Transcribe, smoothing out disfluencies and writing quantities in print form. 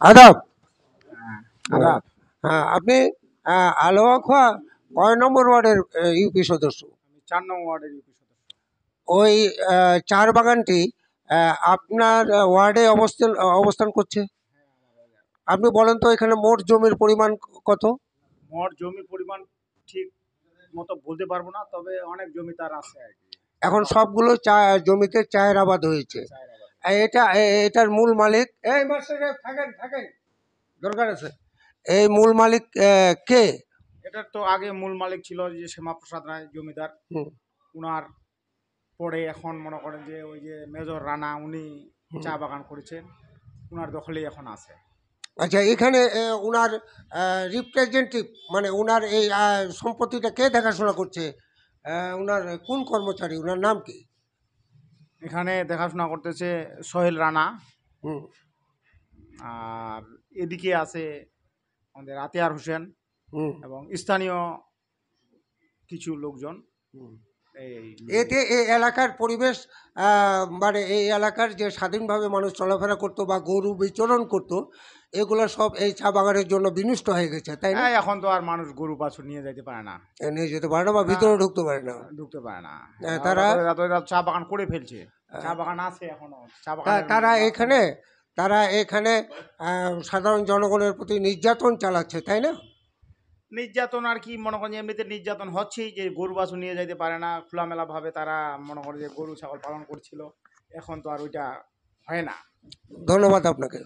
আদাব। আদাব। হ্যাঁ, আপনি আলোয়াখোয়া কয় নম্বর ওয়ার্ডের ইউপি সদস্য? 4 নং ওয়ার্ডের ইউপি সদস্য। ওই চার বাগানটি আপনার ওয়ার্ডে অবস্থান করছে? আপনি বলেন তো এখানে মোট জমির পরিমাণ কত? মোট জমির পরিমাণ ঠিক মতো বলতে পারবো না, তবে অনেক জমি তার আছে আর কি। এখন সবগুলো জমিতে চায়ের আবাদ হয়েছে। এটার মূল মালিক এই মাস্টার সাহেব থাকেন থাকেন, দরকার আছে। এই মূল মালিক কে? এটার তো আগে মূল মালিক ছিল যে শ্যামাপ্রসাদ রায় জমিদার। উনার পরে এখন মনে করেন যে ওই যে মেজর রানা, উনি চা বাগান করেছেন, উনার দখলেই এখন আছে। আচ্ছা, এখানে ওনার রিপ্রেজেন্টেটিভ মানে ওনার এই সম্পত্তিটা কে দেখাশোনা করছে? ওনার কোন কর্মচারী, ওনার নাম কি? এখানে দেখাশোনা করতেছে সোহেল রানা। হুম। আর এদিকে আছে আমাদের আতিয়ার হোসেন এবং স্থানীয় কিছু লোকজন। এতে এই এলাকার পরিবেশ মানে এই এলাকার যে স্বাধীনভাবে মানুষ চলাফেরা করতো বা গরু বিচরণ করতো, এগুলো সব এই চা বাগানের জন্য বিনষ্ট হয়ে গেছে, তাই না? এখন তো আর মানুষ গরু বাছুর নিয়ে যেতে পারে না, নিয়ে যেতে পারে না বা ভিতরে ঢুকতে পারে না। তারা চা বাগান করে ফেলছে। চা বাগান আছে এখনো, চা বাগান তারা এখানে সাধারণ জনগণের প্রতি নির্যাতন চালাচ্ছে, তাই না? নির্যাতন আর কি, মনে করেন এমনিতে নির্যাতন হচ্ছেই, যে গরু বাছুর নিয়ে যেতে পারে না। খোলামেলা ভাবে তারা মনে করে যে গরু ছাগল পালন করছিল, এখন তো আর ওইটা হয় না। ধন্যবাদ আপনাকে।